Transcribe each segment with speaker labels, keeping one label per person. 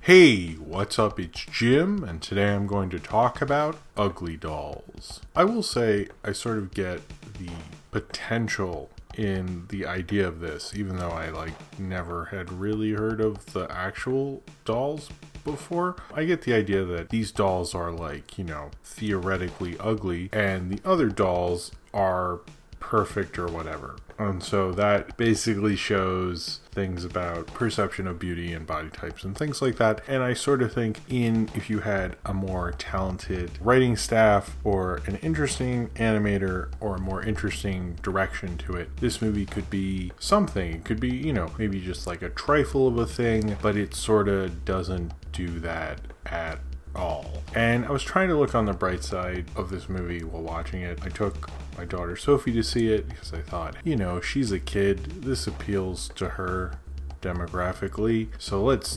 Speaker 1: Hey, what's up? It's Jim, and today I'm going to talk about UglyDolls. I will say I sort of get the potential in the idea of this, even though I never had really heard of the actual dolls before. I get the idea that these dolls are theoretically ugly, and the other dolls are perfect or whatever. And so that basically shows things about perception of beauty and body types and things like that. And I sort of think if you had a more talented writing staff or an interesting animator or a more interesting direction to it, this movie could be something. It could be, maybe just like a trifle of a thing, but it sort of doesn't do that at all. And I was trying to look on the bright side of this movie while watching it. I took my daughter Sophie to see it because I thought, she's a kid. This appeals to her demographically. So let's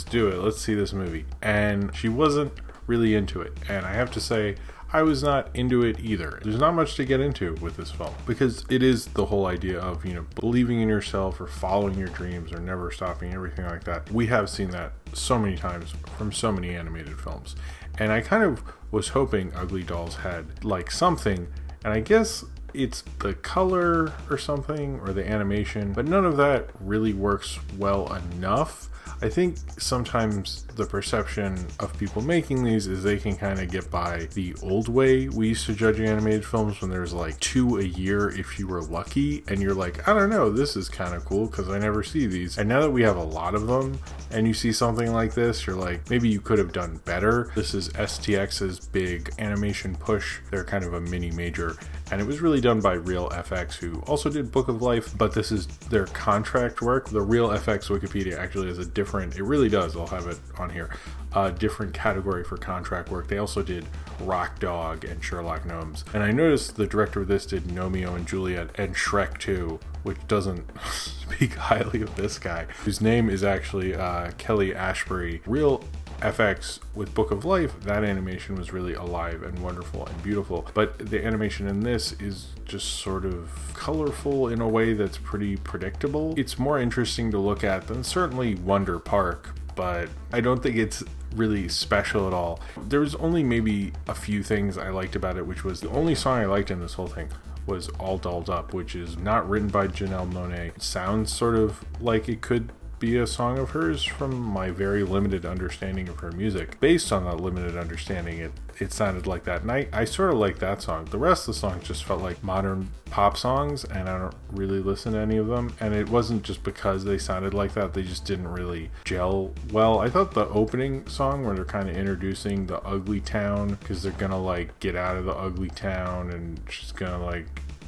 Speaker 1: do it. Let's see this movie. And she wasn't really into it. And I have to say, I was not into it either. There's not much to get into with this film because it is the whole idea of, believing in yourself or following your dreams or never stopping, everything like that. We have seen that so many times from so many animated films. And I kind of was hoping UglyDolls had something, and I guess it's the color or something or the animation, but none of that really works well enough. I think sometimes the perception of people making these is they can kind of get by the old way we used to judge animated films when there's 2 a year if you were lucky, and you're like, I don't know, this is kind of cool because I never see these. And now that we have a lot of them and you see something like this, you're like, maybe you could have done better. This is STX's big animation push. They're kind of a mini major, and it was really done by Real FX, who also did Book of Life, but this is their contract work. The Real FX Wikipedia actually has a different, it really does, I'll have it on here, a different category for contract work. They also did Rock Dog and Sherlock Gnomes. And I noticed the director of this did Romeo and Juliet and Shrek 2, which doesn't speak highly of this guy, whose name is actually Kelly Ashbury. Real FX with Book of Life, that animation was really alive and wonderful and beautiful, but the animation in this is just sort of colorful in a way that's pretty predictable. It's more interesting to look at than certainly Wonder Park, but I don't think it's really special at all. There was only maybe a few things I liked about it, which was the only song I liked in this whole thing was All Dolled Up, which is not written by Janelle Monáe. It sounds sort of like it could be a song of hers from my very limited understanding of her music. Based on that limited understanding, it sounded like that, and I sort of like that song. The rest of the songs just felt like modern pop songs, and I don't really listen to any of them, and it wasn't just because they sounded like that, they just didn't really gel well. I thought the opening song where they're kind of introducing the ugly town, because they're gonna get out of the ugly town and she's gonna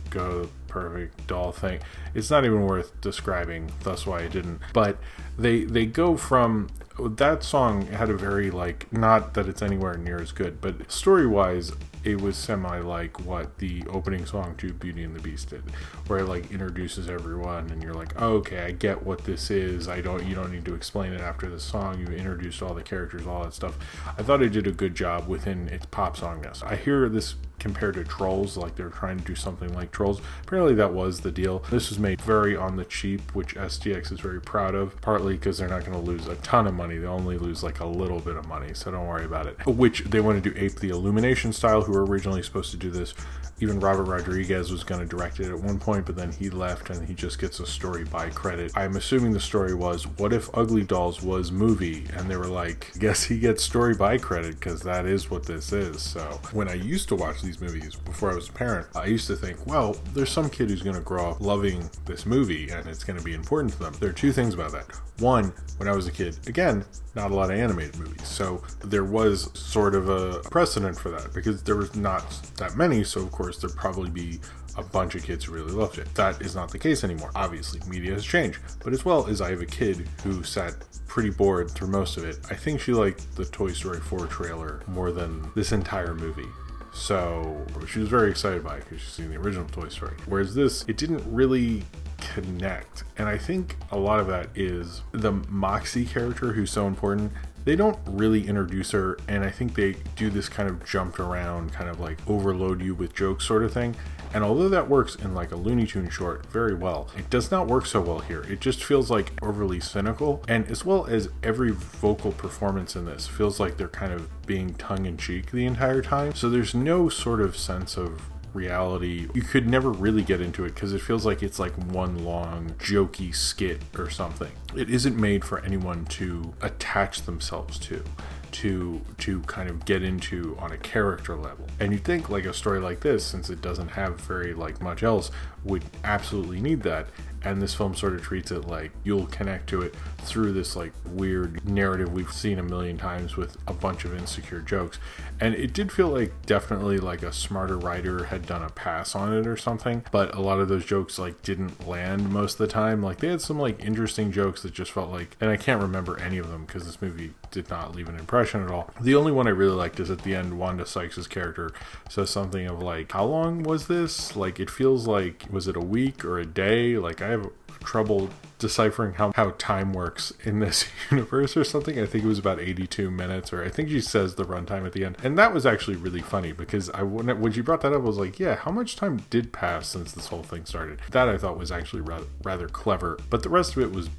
Speaker 1: go to the perfect doll thing. It's not even worth describing, that's why I didn't. But they go from that song had a very not that it's anywhere near as good, but story-wise it was semi like what the opening song to Beauty and the Beast did, where it introduces everyone and you're like, oh, okay, I get what this is. You don't need to explain it after the song. You introduced all the characters, all that stuff. I thought it did a good job within its pop songness. I hear this compared to Trolls, they're trying to do something like Trolls. Apparently that was the deal. This was made very on the cheap, which STX is very proud of, partly because they're not going to lose a ton of money. They only lose a little bit of money, so don't worry about it. Which they want to do ape the Illumination style, who were originally supposed to do this. Even Robert Rodriguez was going to direct it at one point, but then he left and he just gets a story by credit. I'm assuming the story was, what if UglyDolls was movie? And they were like, guess he gets story by credit because that is what this is. So when I used to watch these movies before I was a parent, I used to think, well, there's some kid who's going to grow up loving this movie and it's going to be important to them. There are two things about that. One, when I was a kid, again, not a lot of animated movies, so there was sort of a precedent for that because there was not that many, so of course there'd probably be a bunch of kids who really loved it. That is not the case anymore. Obviously, media has changed, but as well as I have a kid who sat pretty bored through most of it. I think she liked the Toy Story 4 trailer more than this entire movie. So she was very excited by it because she's seen the original Toy Story. Whereas this, it didn't really connect. And I think a lot of that is the Moxie character, who's so important, They don't really introduce her, and I think they do this kind of jumped around, kind of like overload you with jokes sort of thing. And although that works in like a Looney Tunes short very well, it does not work so well here. It just feels like overly cynical, and as well as every vocal performance in this feels like they're kind of being tongue-in-cheek the entire time. So there's no sort of sense of reality. You could never really get into it because it feels like it's like one long jokey skit or something. It isn't made for anyone to attach themselves to kind of get into on a character level. And you'd think like a story like this, since it doesn't have very like much else, would absolutely need that. And this film sort of treats it like you'll connect to it through this like weird narrative we've seen a million times with a bunch of insecure jokes. And it did feel like definitely like a smarter writer had done a pass on it or something, but a lot of those jokes like didn't land most of the time. Like they had some like interesting jokes that just felt like, and I can't remember any of them because this movie did not leave an impression at all. The only one I really liked is at the end, Wanda Sykes' character says something of like, how long was this? Like it feels like, was it a week or a day? Like I have trouble deciphering how time works in this universe or something. I think it was about 82 minutes, or I think she says the runtime at the end. And that was actually really funny because when she brought that up, I was like, yeah, how much time did pass since this whole thing started? That I thought was actually rather clever, but the rest of it was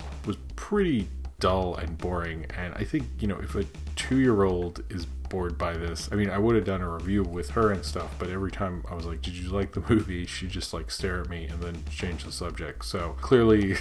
Speaker 1: pretty dull and boring. And I think, you know, if a 2-year-old is bored by this, I mean, I would have done a review with her and stuff, but every time I was like, did you like the movie, she just like stare at me and then change the subject. So clearly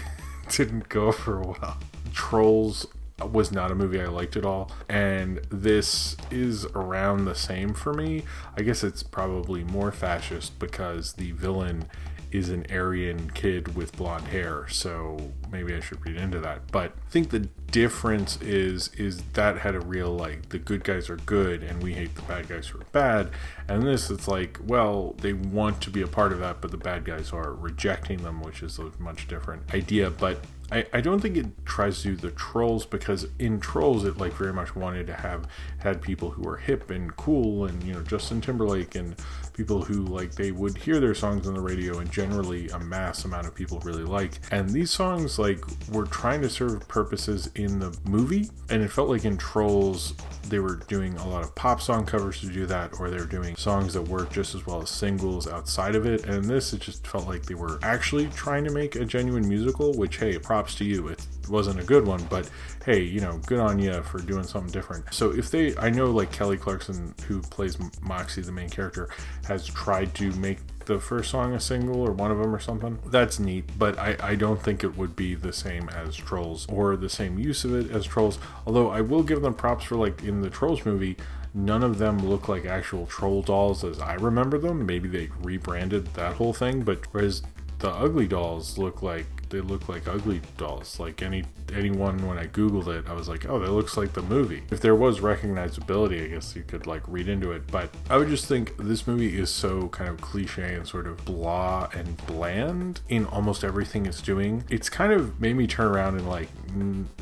Speaker 1: didn't go for a while. Trolls was not a movie I liked at all, and this is around the same for me. I guess it's probably more fascist because the villain is an Aryan kid with blonde hair, so maybe I should read into that. But I think the difference is that had a real like, the good guys are good and we hate the bad guys who are bad, and this it's like, well, they want to be a part of that, but the bad guys are rejecting them, which is a much different idea. But I don't think it tries to do the Trolls, because in Trolls it like very much wanted to had people who were hip and cool, and you know, Justin Timberlake, and people who like they would hear their songs on the radio, and generally a mass amount of people really like. And these songs like were trying to serve purposes in the movie, and it felt like in Trolls they were doing a lot of pop song covers to do that, or they were doing songs that worked just as well as singles outside of it. And in this, it just felt like they were actually trying to make a genuine musical, which, hey, props to you. It wasn't a good one, but hey, you know, good on you for doing something different. So I know like Kelly Clarkson, who plays Moxie, the main character, has tried to make the first song a single, or one of them or something. That's neat, but I don't think it would be the same as Trolls, or the same use of it as Trolls. Although I will give them props for, like, in the Trolls movie, none of them look like actual troll dolls as I remember them. Maybe they rebranded that whole thing, but whereas the UglyDolls look like UglyDolls. Like anyone, when I googled it, I was like, oh, that looks like the movie. If there was recognizability, I guess you could like read into it. But I would just think this movie is so kind of cliche and sort of blah and bland in almost everything it's doing. It's kind of made me turn around and like,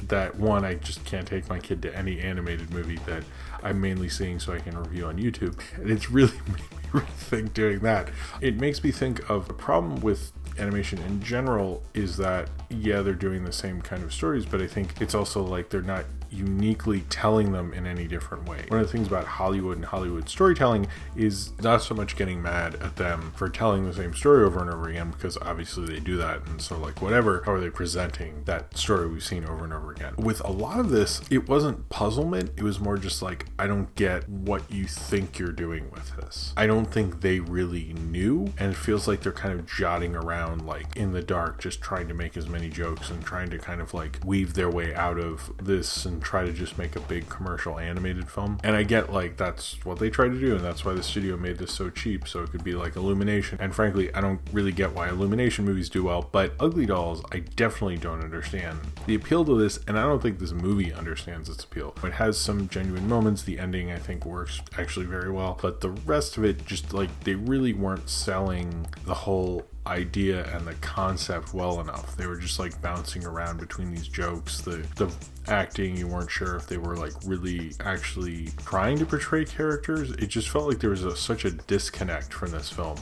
Speaker 1: that one, I just can't take my kid to any animated movie that I'm mainly seeing so I can review on YouTube. And it's really made me rethink doing that. It makes me think of a problem with animation in general is that, yeah, they're doing the same kind of stories, but I think it's also like they're not uniquely telling them in any different way. One of the things about Hollywood and Hollywood storytelling is not so much getting mad at them for telling the same story over and over again, because obviously they do that, and so like whatever, how are they presenting that story we've seen over and over again? With a lot of this, it wasn't puzzlement, it was more just like, I don't get what you think you're doing with this. I don't think they really knew, and it feels like they're kind of jotting around like in the dark, just trying to make as many jokes and trying to kind of like weave their way out of this and try to just make a big commercial animated film. And I get like that's what they try to do, and that's why the studio made this so cheap, so it could be like Illumination. And frankly, I don't really get why Illumination movies do well, but UglyDolls, I definitely don't understand the appeal to this, and I don't think this movie understands its appeal. It has some genuine moments. The ending, I think, works actually very well, but the rest of it, just like, they really weren't selling the whole idea and the concept well enough. They were just like bouncing around between these jokes. The acting, you weren't sure if they were like really actually trying to portray characters. It just felt like there was such a disconnect from this film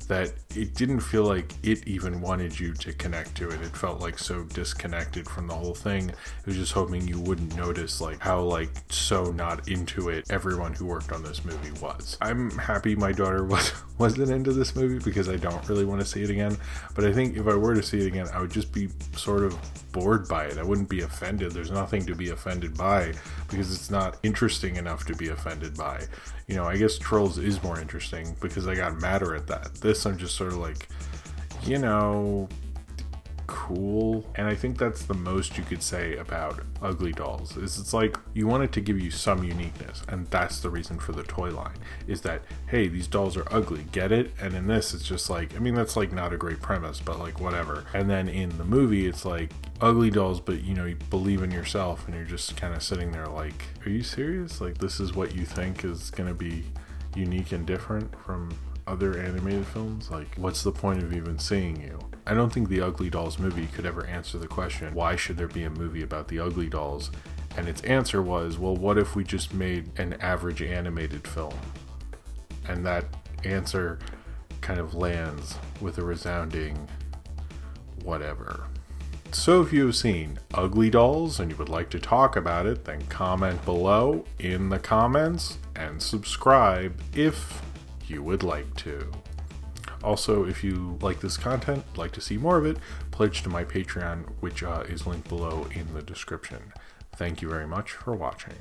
Speaker 1: that it didn't feel like it even wanted you to connect to it. It felt like so disconnected from the whole thing. It was just hoping you wouldn't notice like how like so not into it everyone who worked on this movie was. I'm happy my daughter wasn't into this movie because I don't really want to see it again. But I think if I were to see it again, I would just be sort of bored by it. I wouldn't be offended. There's nothing to be offended by because it's not interesting enough to be offended by. You know, I guess Trolls is more interesting because I got madder at that. This, I'm just sort of like, you know, cool. And I think that's the most you could say about Ugly Dolls, is it's like you want it to give you some uniqueness, and that's the reason for the toy line, is that, hey, these dolls are ugly, get it? And in this, it's just like, I mean, that's like not a great premise, but like whatever. And then in the movie, it's like ugly dolls, but you know, you believe in yourself, and you're just kind of sitting there like, are you serious? Like, this is what you think is gonna be unique and different from other animated films? Like, what's the point of even seeing you? I don't think the Ugly Dolls movie could ever answer the question, why should there be a movie about the Ugly Dolls? And its answer was, well, what if we just made an average animated film? And that answer kind of lands with a resounding whatever. So if you have seen Ugly Dolls and you would like to talk about it, then comment below in the comments and subscribe if you would like to. Also, if you like this content, like to see more of it, pledge to my Patreon, which is linked below in the description. Thank you very much for watching.